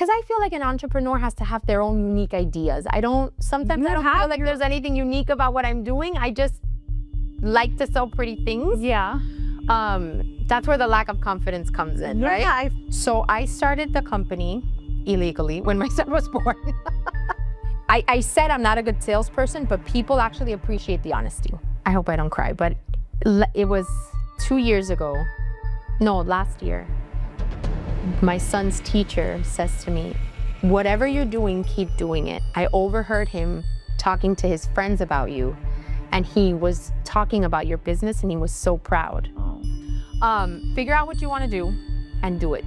because I feel like an entrepreneur has to have their own unique ideas. Sometimes I don't feel like there's anything unique about what I'm doing. I just like to sell pretty things. Yeah. That's where the lack of confidence comes in, right? So I started the company illegally when my son was born. I said I'm not a good salesperson, but people actually appreciate the honesty. I hope I don't cry, but it was 2 years ago. No, last year. My son's teacher says to me, whatever you're doing, keep doing it. I overheard him talking to his friends about you, and he was talking about your business, and he was so proud. Figure out what you want to do and do it.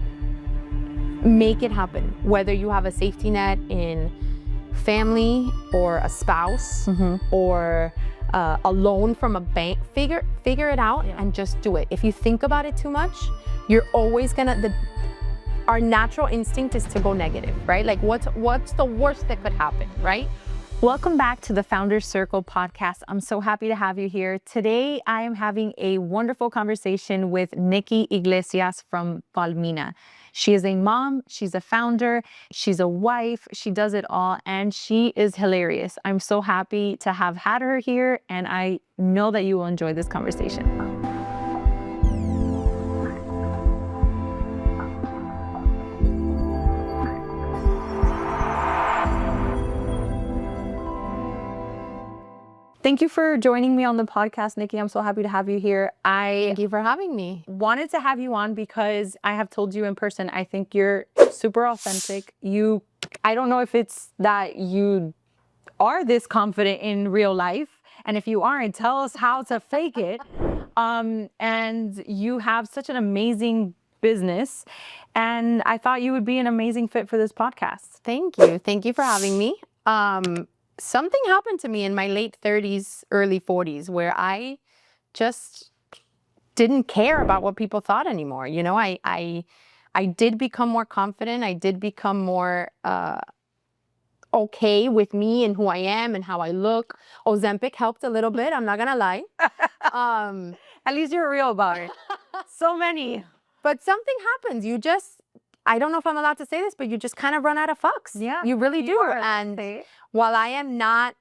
Make it happen. Whether you have a safety net in family or a spouse or a loan from a bank, figure it out and just do it. If you think about it too much, you're always gonna, our natural instinct is to go negative, right? Like what's the worst that could happen, right? Welcome back to the FoundHers Circle Podcast. I'm so happy to have you here. Today, I am having a wonderful conversation with Nikki Iglesias from Palmina. She is a mom, she's a founder, she's a wife, she does it all, and she is hilarious. I'm so happy to have had her here, and I know that you will enjoy this conversation. Thank you for joining me on the podcast, Nikki. I'm so happy to have you here. Thank you for having me. Wanted to have you on because I have told you in person, I think you're super authentic. I don't know if it's that you are this confident in real life. And if you aren't, tell us how to fake it. And you have such an amazing business. And I thought you would be an amazing fit for this podcast. Thank you. Thank you for having me. Something happened to me in my late 30s, early 40s, where I just didn't care about what people thought anymore. You know, I did become more confident. I did become more okay with me and who I am and how I look. Ozempic helped a little bit. I'm not gonna lie. At least you're real about it. So many. But something happens. I don't know if I'm allowed to say this, but you just kind of run out of fucks. Yeah. You really do. And while I am not,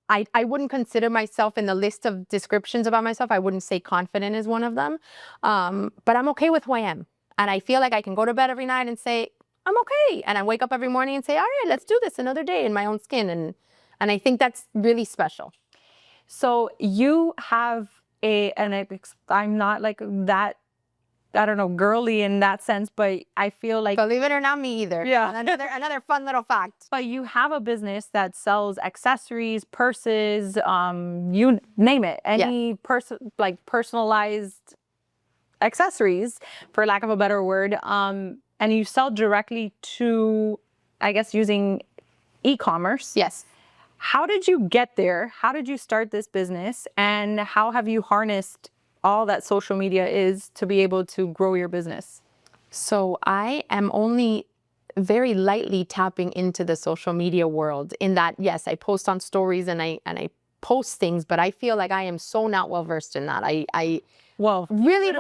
I wouldn't consider myself in the list of descriptions about myself. I wouldn't say confident is one of them. But I'm okay with who I am. And I feel like I can go to bed every night and say, I'm okay. And I wake up every morning and say, all right, let's do this another day in my own skin. And I think that's really special. So you have I'm not like that, I don't know, girly in that sense, but I feel like... Believe it or not, me either. Yeah. Another fun little fact. But you have a business that sells accessories, purses, you name it. Any personalized accessories, for lack of a better word. And you sell directly to, I guess, using e-commerce. Yes. How did you get there? How did you start this business? And how have you harnessed all that social media is to be able to grow your business? So I am only very lightly tapping into the social media world in that, yes, I post on stories and I post things, but I feel like I am so not well versed in that. I really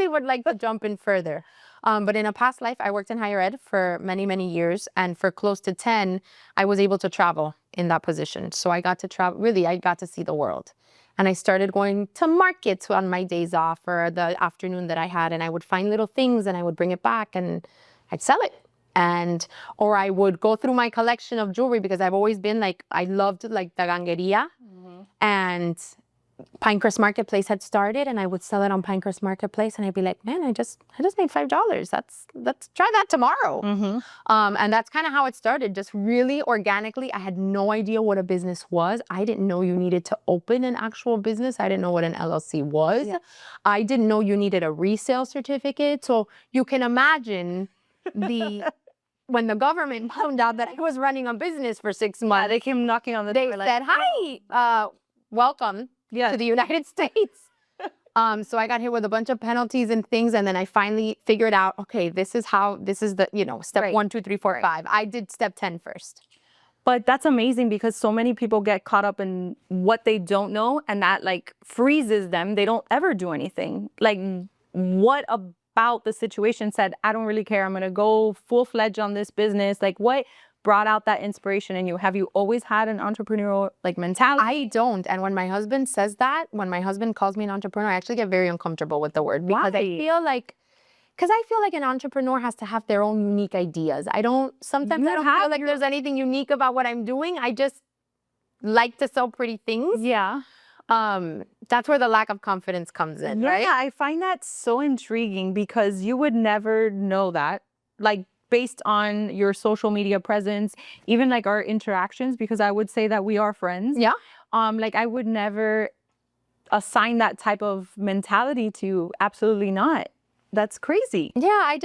would like to jump in further. But in a past life, I worked in higher ed for many, many years. And for close to 10, I was able to travel in that position. So I got to travel, really, I got to see the world. And I started going to markets on my days off or the afternoon that I had. And I would find little things and I would bring it back and I'd sell it. Or I would go through my collection of jewelry because I've always been like, I loved like the gangeria. And Pinecrest Marketplace had started and I would sell it on Pinecrest Marketplace and I'd be like, man, I just made $5. Let's try that tomorrow. And that's kind of how it started, just really organically. I had no idea what a business was. I didn't know you needed to open an actual business. I didn't know what an LLC was. Yeah. I didn't know you needed a resale certificate. So you can imagine when the government found out that I was running a business for 6 months. Yeah, they came knocking on the door. They said, hi, welcome. To the United States. So I got hit with a bunch of penalties and things. And then I finally figured out, okay, this is the, step 1, 2, 3, 4, 5. I did step 10 first. But that's amazing because so many people get caught up in what they don't know and that like freezes them. They don't ever do anything. Like what a about the situation said, I don't really care, I'm going to go full-fledged on this business? Like, what brought out that inspiration in you? Have you always had an entrepreneurial like mentality? I don't. And when my husband says that, when my husband calls me an entrepreneur, I actually get very uncomfortable with the word, because I feel like an entrepreneur has to have their own unique ideas. Sometimes I don't feel like there's anything unique about what I'm doing. I just like to sell pretty things. Yeah. That's where the lack of confidence comes in, right? Yeah, I find that so intriguing, because you would never know that, like, based on your social media presence, even like our interactions, because I would say that we are friends. Yeah. Like, I would never assign that type of mentality to you. Absolutely not. That's crazy. Yeah,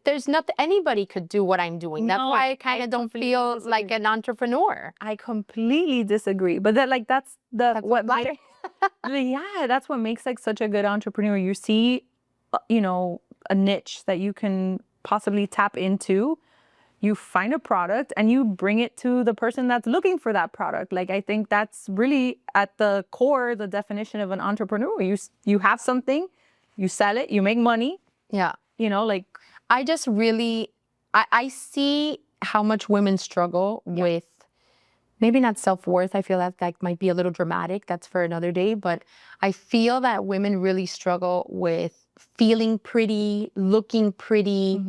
there's nothing, anybody could do what I'm doing. That's why I kind of don't feel like an entrepreneur. I completely disagree. But that's what yeah, that's what makes like such a good entrepreneur. You see, a niche that you can possibly tap into. You find a product and you bring it to the person that's looking for that product. Like, I think that's really at the core, the definition of an entrepreneur. You have something, you sell it, you make money. Yeah. Like, I just really, I see how much women struggle with, maybe not self-worth. I feel that might be a little dramatic. That's for another day. But I feel that women really struggle with feeling pretty, looking pretty.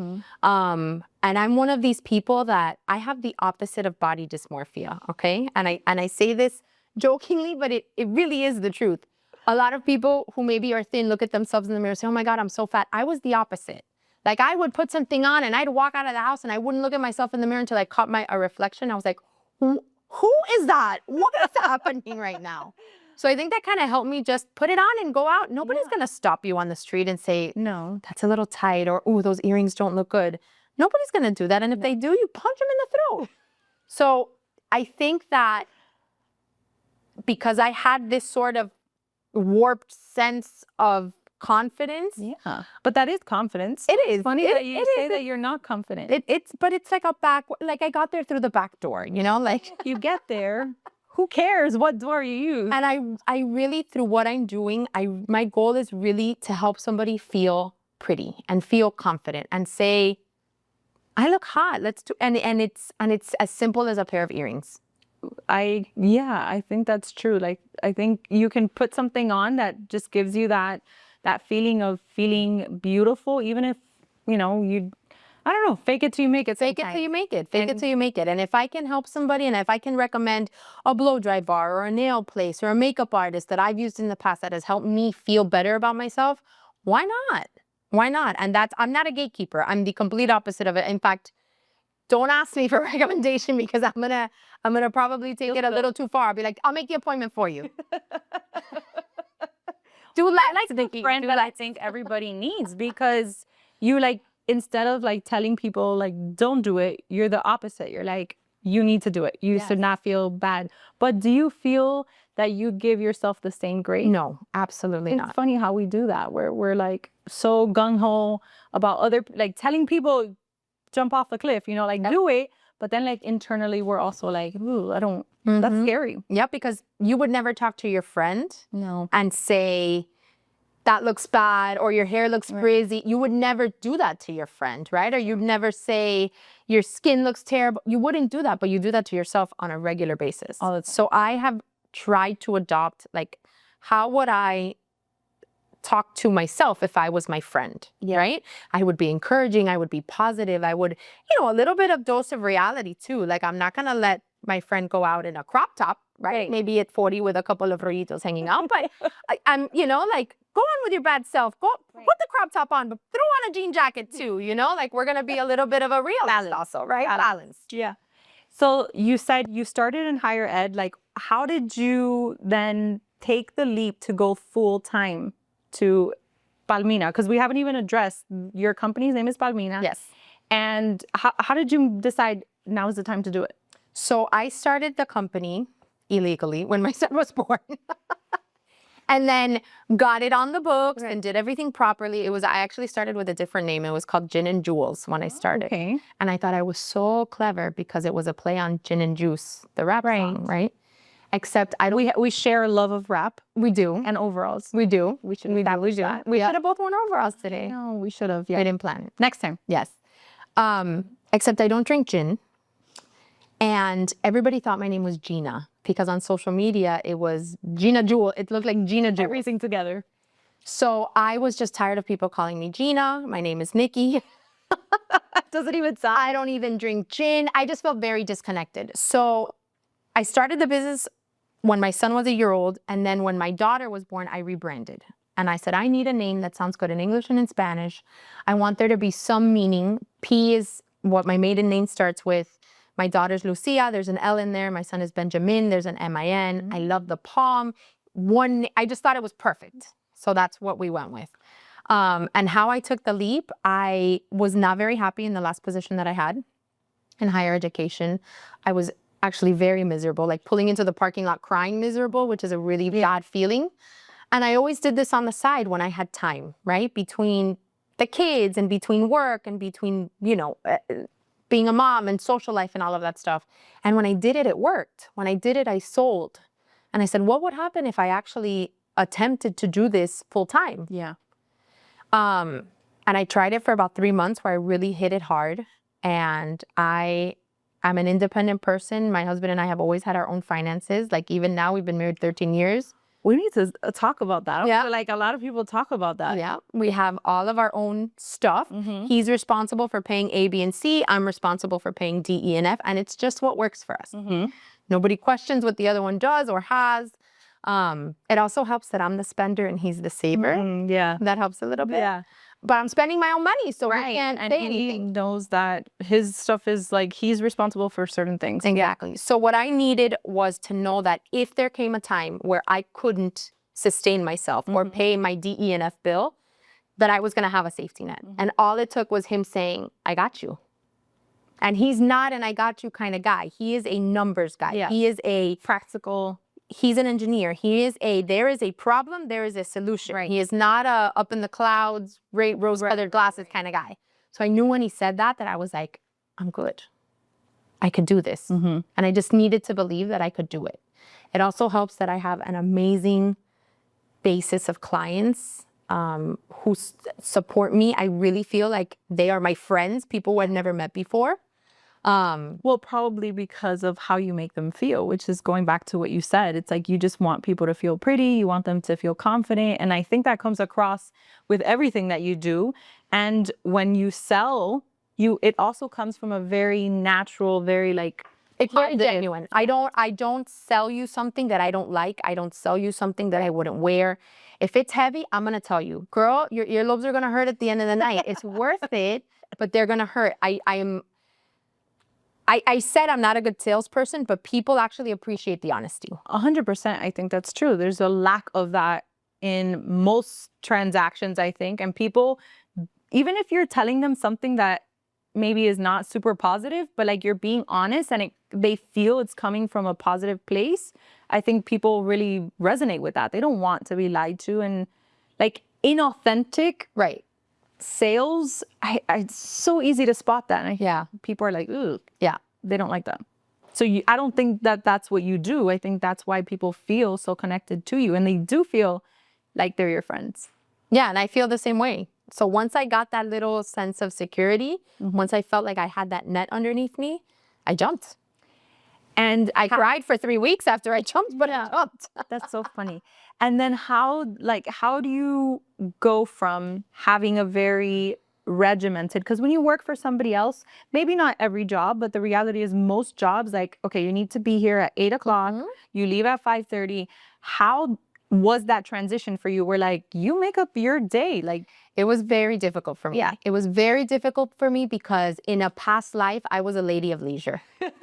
And I'm one of these people that I have the opposite of body dysmorphia, okay? And I say this jokingly, but it really is the truth. A lot of people who maybe are thin look at themselves in the mirror and say, oh my God, I'm so fat. I was the opposite. Like, I would put something on and I'd walk out of the house and I wouldn't look at myself in the mirror until I caught a reflection. I was like, who is that? What is happening right now? So I think that kind of helped me just put it on and go out. Nobody's going to stop you on the street and say, no, that's a little tight, or, ooh, those earrings don't look good. Nobody's going to do that. And if they do, you punch them in the throat. So I think that because I had this sort of warped sense of confidence. Yeah. But that is confidence. It is. It's funny that you say that you're not confident. But it's like like I got there through the back door, like you get there. Who cares what door you use? And I really, through what I'm doing, my goal is really to help somebody feel pretty and feel confident and say, I look hot. Let's do, and it's as simple as a pair of earrings. I think that's true. Like, I think you can put something on that just gives you that feeling of feeling beautiful, even if, I don't know, fake it till you make it. Fake it till you make it. Fake it till you make it. And if I can help somebody, and if I can recommend a blow dry bar or a nail place or a makeup artist that I've used in the past that has helped me feel better about myself, why not? Why not? And I'm not a gatekeeper. I'm the complete opposite of it. In fact, don't ask me for a recommendation, because I'm gonna probably take it a little too far. I'll be like, I'll make the appointment for you. Do like the friend that I think everybody needs, because you instead of telling people don't do it, you're the opposite. You're like, you need to do it. You should not feel bad. But do you feel that you give yourself the same grace? No, absolutely not. It's funny how we do that. We're so gung-ho about telling people jump off the cliff, do it. But then internally we're also ooh, I don't, that's scary. Yeah, because you would never talk to your friend and say, that looks bad, or your hair looks frizzy. You would never do that to your friend, right? Or you'd never say, your skin looks terrible. You wouldn't do that, but you do that to yourself on a regular basis. So I have tried to adopt, how would I talk to myself if I was my friend, right? I would be encouraging, I would be positive, I would, a little bit of dose of reality too. I'm not gonna let my friend go out in a crop top, right? Maybe at 40 with a couple of rollitos hanging out, but I'm, go on with your bad self. Put the crop top on, but throw on a jean jacket too, we're gonna be a little bit of a realist also, right? Balanced. Yeah. So you said you started in higher ed. How did you then take the leap to go full time to Palmina? Because we haven't even addressed your company's name is Palmina. Yes. And how did you decide now is the time to do it? So I started the company illegally when my son was born. And then got it on the books and did everything properly. I actually started with a different name. It was called Gin and Jewels when I started. Okay. And I thought I was so clever because it was a play on Gin and Juice, the rap song, right? except I don't. We share a love of rap We do. and overalls. We do. We should establish that. We should have both worn overalls today. No, we should have. We Yeah. didn't plan it. Next time. Yes. Except I don't drink gin. And everybody thought my name was Gina because on social media it was Gina Jewel. It looked like Gina Jewel. Everything together. So I was just tired of people calling me Gina. My name is Nikki. Doesn't even sound. I don't even drink gin. I just felt very disconnected. So I started the business when my son was a year old. And then when my daughter was born, I rebranded. And I said, I need a name that sounds good in English and in Spanish. I want there to be some meaning. P is what my maiden name starts with. My daughter's Lucia. There's an L in there. My son is Benjamin. There's an M-I-N. I love the palm. I just thought it was perfect. So that's what we went with. And how I took the leap, I was not very happy in the last position that I had in higher education. I was actually very miserable, like pulling into the parking lot crying miserable, which is a really bad feeling. And I always did this on the side when I had time, right? Between the kids and between work and between, being a mom and social life and all of that stuff. And when I did it, it worked. When I did it, I sold. And I said, what would happen if I actually attempted to do this full time? Yeah. And I tried it for about 3 months where I really hit it hard. And I'm an independent person. My husband and I have always had our own finances. Like even now, we've been married 13 years. We need to talk about that. I Yeah. feel like a lot of people talk about that. Yeah, we have all of our own stuff. He's responsible for paying A, B, and C. I'm responsible for paying D, E, and F. And it's just what works for us. Nobody questions what the other one does or has. It also helps that I'm the spender and he's the saver. Yeah. That helps a little bit. Yeah. But I'm spending my own money, so Right. we can't And say he anything. knows that his stuff is like, he's responsible for certain things. Exactly. So what I needed was to know that if there came a time where I couldn't sustain myself or pay my D, E, and F bill, that I was going to have a safety net. And all it took was him saying, I got you. And he's not an I got you kind of guy. He is a numbers guy. Yeah. He is a Practical. He's an engineer. There is a problem, there is a solution. Right. He is not a up in the clouds, rose-colored glasses kind of guy. So I knew when he said that I was like, I'm good. I could do this. And I just needed to believe that I could do it. It also helps that I have an amazing basis of clients who support me. I really feel like they are my friends, people who I've never met before. Well, probably because of how you make them feel, which is going back to what you said. It's like you just want people to feel pretty. You want them to feel confident. And I think that comes across with everything that you do. And when you sell, it also comes from a very natural, very like, It's very genuine. I don't sell you something that I don't like. I don't sell you something that I wouldn't wear. If it's heavy, I'm going to tell you, girl, your earlobes are going to hurt at the end of the night. It's worth it, but they're going to hurt. I said I'm not a good salesperson, but people actually appreciate the honesty. 100%. I think that's true. There's a lack of that in most transactions, I think. And people, even if you're telling them something that maybe is not super positive, but like you're being honest and they feel it's coming from a positive place, I think people really resonate with that. They don't want to be lied to. And like inauthentic Right. sales, it's so easy to spot that. And Yeah. people are like, ooh, Yeah. they don't like that. So I don't think that that's what you do. I think that's why people feel so connected to you. And they do feel like they're your friends. Yeah, and I feel the same way. So once I got that little sense of security, once I felt like I had that net underneath me, I jumped. And I cried for 3 weeks after I jumped, but I jumped. that's so funny. And then how do you go from having a very regimented, because when you work for somebody else, maybe not every job, but the reality is most jobs, like, okay, you need to be here at 8 o'clock, you leave at 5:30. How was that transition for you? Where like you make up your day? Like It was very difficult for me. Yeah. It was very difficult for me because in a past life, I was a lady of leisure.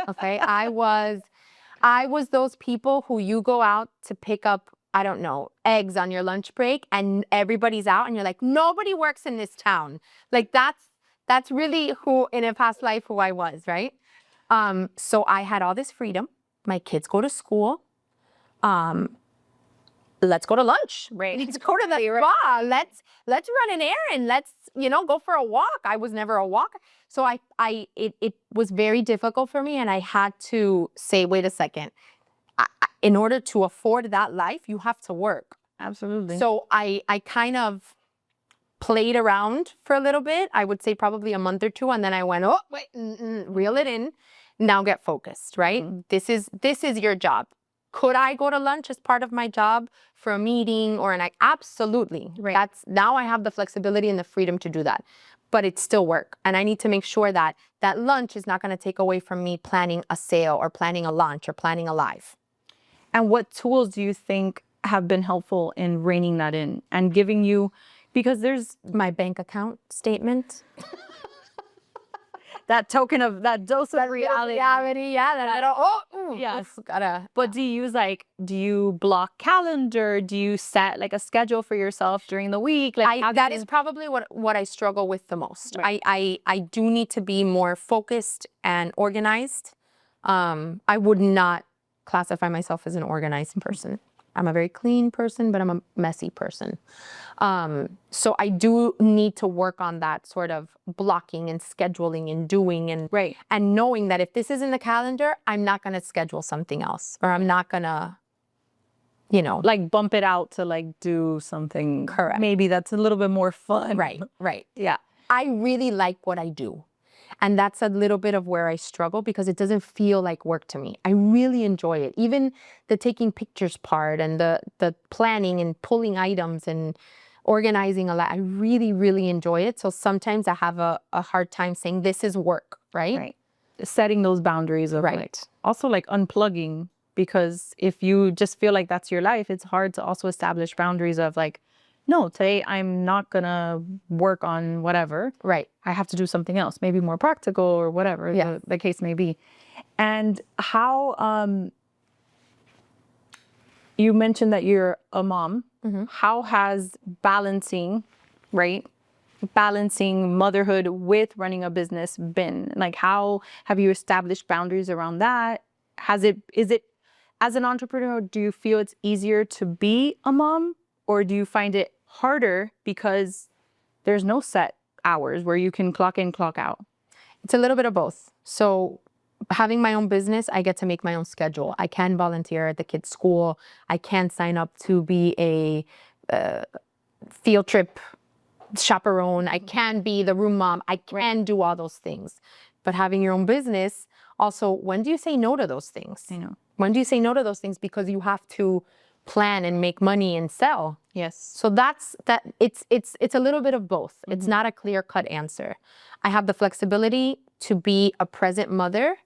Okay. I was those people who you go out to pick up, I don't know, eggs on your lunch break and everybody's out and you're like, nobody works in this town. Like that's really who in a past life who I was, right? So I had all this freedom. My kids go to school. Let's go to lunch. Right. Let's go to the spa. Let's run an errand. Let's, go for a walk. I was never a walker. So it was very difficult for me. And I had to say, wait a second. in order to afford that life, you have to work. Absolutely. So I kind of played around for a little bit. I would say probably a month or two. And then I went, oh, wait, reel it in. Now get focused, right? This is your job. Could I go to lunch as part of my job for a meeting or absolutely. Right. Now I have the flexibility and the freedom to do that. But it's still work. And I need to make sure that that lunch is not going to take away from me planning a sale or planning a launch or planning a live. And what tools do you think have been helpful in reining that in and giving you, because there's my bank account statement. that token of that dose of reality. Yeah, that little, yes. Gotta. But do you block calendar? Do you set like a schedule for yourself during the week? Like that is probably what I struggle with the most. Right. I do need to be more focused and organized. I would not classify myself as an organized person. I'm a very clean person, but I'm a messy person. So I do need to work on that sort of blocking and scheduling and doing and and knowing that if this is in the calendar, I'm not going to schedule something else, or I'm not going to, like bump it out to like do something. Correct. Maybe that's a little bit more fun. Right. Yeah. I really like what I do. And that's a little bit of where I struggle because it doesn't feel like work to me. I really enjoy it. Even the taking pictures part and the planning and pulling items and organizing a lot. I really, really enjoy it. So sometimes I have a hard time saying this is work, right? Right. Setting those boundaries of like, also like unplugging, because if you just feel like that's your life, it's hard to also establish boundaries of like, no, today I'm not gonna work on whatever. Right. I have to do something else, maybe more practical or whatever the case may be. And how, you mentioned that you're a mom. How has balancing motherhood with running a business been? Like, how have you established boundaries around that? Is it, as an entrepreneur, do you feel it's easier to be a mom? Or do you find it harder because there's no set hours where you can clock in, clock out? It's a little bit of both. So having my own business, I get to make my own schedule. I can volunteer at the kids' school. I can sign up to be a field trip chaperone. I can be the room mom. I can do all those things. But having your own business, also, when do you say no to those things? I know. When do you say no to those things? Because you have to plan and make money and sell. Yes. So it's a little bit of both. It's not a clear-cut answer. I have the flexibility to be a present mother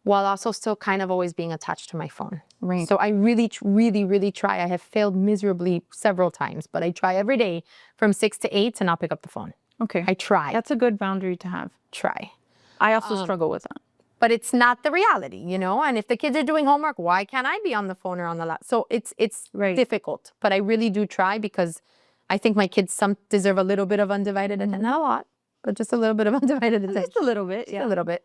while also still kind of always being attached to my phone. Right. So I really, really, really try. I have failed miserably several times, but I try every day from 6 to 8 to not pick up the phone. Okay. I try. That's a good boundary to have. Try. I also struggle with that. But it's not the reality, And if the kids are doing homework, why can't I be on the phone or on the laptop? So it's difficult. But I really do try because I think my kids deserve a little bit of undivided attention. Not a lot, but just a little bit of undivided attention. Just a little bit, Just a little bit.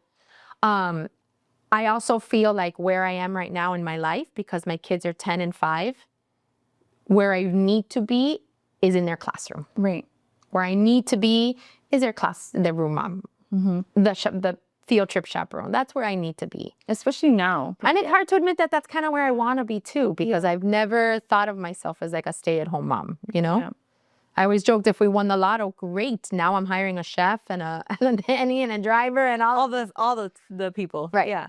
I also feel like where I am right now in my life, because my kids are 10 and 5, where I need to be is in their classroom. Right. Where I need to be is their room mom, the field trip chaperone. That's where I need to be. Especially now. And it's hard to admit that that's kind of where I want to be too, because I've never thought of myself as like a stay-at-home mom, Yeah. I always joked if we won the lotto, great. Now I'm hiring a chef and a nanny and a driver and all the people. Right. Yeah.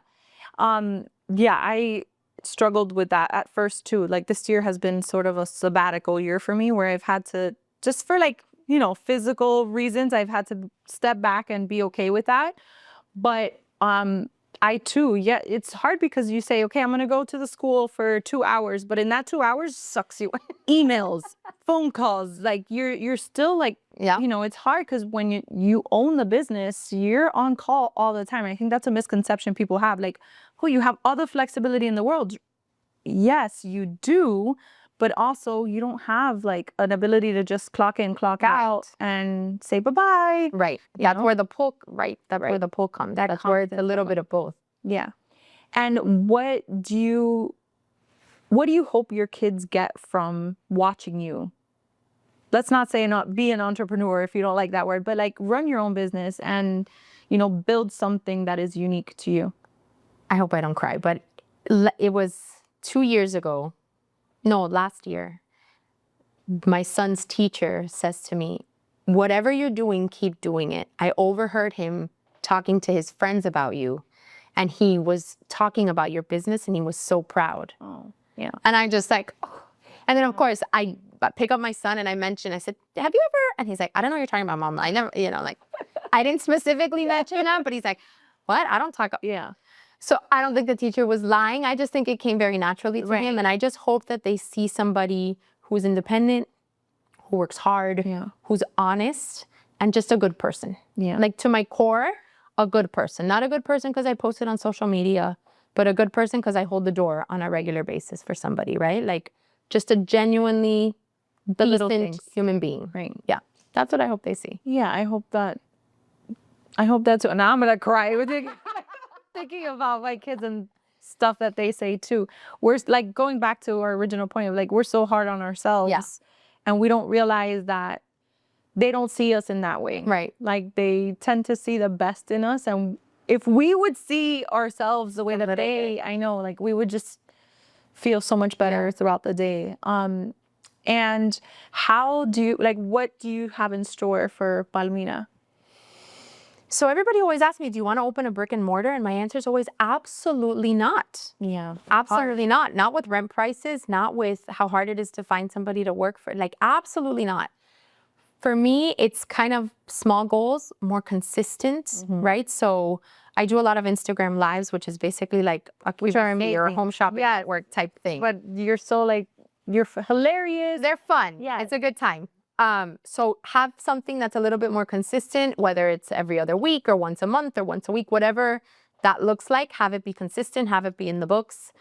I struggled with that at first too. Like this year has been sort of a sabbatical year for me where I've had to, just for like, physical reasons, I've had to step back and be okay with that. But I too, it's hard because you say, okay, I'm going to go to the school for 2 hours, but in that 2 hours sucks you emails, phone calls, like you're still like, it's hard because when you own the business, you're on call all the time. I think that's a misconception people have. Like, oh, you have all the flexibility in the world. Yes, you do. But also you don't have like an ability to just clock in, clock out and say bye-bye. Right. That's where the pull, where the pull comes. That's where it's a little bit of both. Yeah. And what do you hope your kids get from watching you? Let's not say not be an entrepreneur if you don't like that word, but like run your own business and, build something that is unique to you. I hope I don't cry, but it was 2 years ago, no, last year, my son's teacher says to me, whatever you're doing, keep doing it. I overheard him talking to his friends about you, and he was talking about your business, and he was so proud. Oh, yeah. And I just like, oh. And then of course I pick up my son and I said, have you ever? And he's like, I don't know what you're talking about, Mom. I never, like, I didn't specifically mention that, but he's like, what? I don't talk. Yeah. So I don't think the teacher was lying. I just think it came very naturally to him. And I just hope that they see somebody who's independent, who works hard, who's honest, and just a good person. Yeah. Like to my core, a good person. Not a good person because I post it on social media, but a good person because I hold the door on a regular basis for somebody, right? Like just a genuinely decent human being. Right. Yeah. That's what I hope they see. Yeah, I hope that's, now I'm going to cry with it. Thinking about my kids and stuff that they say too. We're like going back to our original point of like, we're so hard on ourselves and we don't realize that they don't see us in that way. Right. Like they tend to see the best in us. And if we would see ourselves the way that I know, like we would just feel so much better throughout the day. And how do you, like, what do you have in store for Palmina? So everybody always asks me, do you want to open a brick and mortar? And my answer is always absolutely not. Yeah. Absolutely not. Not with rent prices, not with how hard it is to find somebody to work for. Like, absolutely not. For me, it's kind of small goals, more consistent, right? So I do a lot of Instagram lives, which is basically like a QVC or a home shopping network type thing. But you're so like, you're hilarious. They're fun. Yeah. It's a good time. So have something that's a little bit more consistent, whether it's every other week or once a month or once a week, whatever that looks like, have it be consistent, have it be in the books.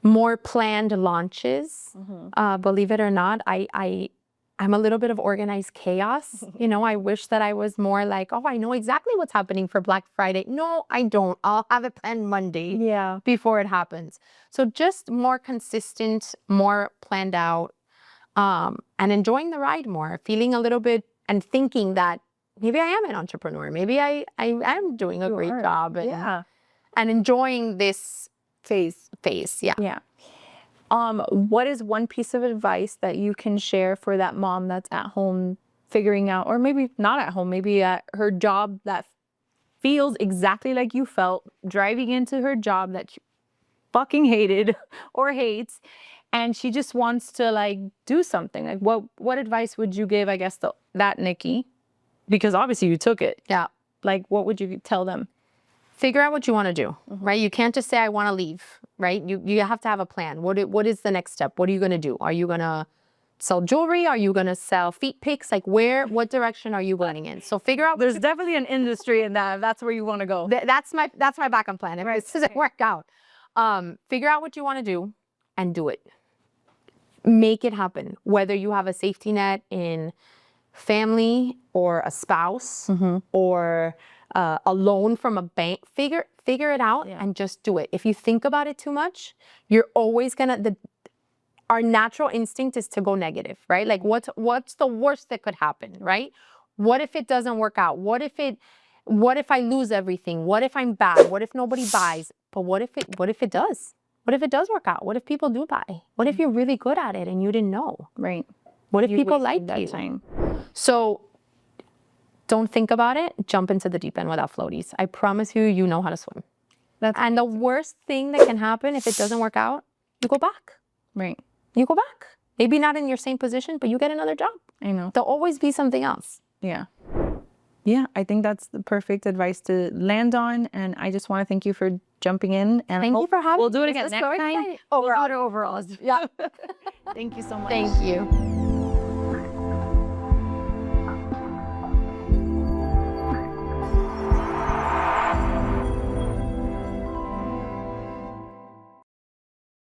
More planned launches. Believe it or not, I'm a little bit of organized chaos. I wish that I was more like, oh, I know exactly what's happening for Black Friday. No, I don't. I'll have it planned Monday before it happens. So just more consistent, more planned out, and enjoying the ride more, feeling a little bit and thinking that maybe I am an entrepreneur. Maybe I am doing a great job and enjoying this phase. Yeah. What is one piece of advice that you can share for that mom that's at home figuring out, or maybe not at home, maybe at her job that feels exactly like you felt, driving into her job that she fucking hated or hates, and she just wants to like do something? Like what advice would you give, I guess, that Nikki? Because obviously you took it. Yeah. Like what would you tell them? Figure out what you want to do, right? You can't just say, I want to leave, right? You have to have a plan. What is the next step? What are you going to do? Are you going to sell jewelry? Are you going to sell feet pics? Like what direction are you running in? So figure out. There's definitely an industry in that. That's where you want to go. That's my backup plan. If it doesn't work out, figure out what you want to do and do it. Make it happen. Whether you have a safety net in family or a spouse or a loan from a bank, figure it out and just do it. If you think about it too much, you're always our natural instinct is to go negative, right? Like what's the worst that could happen, right? What if it doesn't work out? What if I lose everything? What if I'm bad? What if nobody buys? But what if it does? What if it does work out? What if people do buy? What if you're really good at it and you didn't know? Right. What if people like you? So don't think about it. Jump into the deep end without floaties. I promise you know how to swim. And the worst thing that can happen if it doesn't work out, you go back. Right. You go back. Maybe not in your same position, but you get another job. I know. There'll always be something else. Yeah. Yeah, I think that's the perfect advice to land on. And I just want to thank you for jumping in. And thank you for having me. We'll do it again next time. Overall. Overalls. Yeah. Thank you so much. Thank you.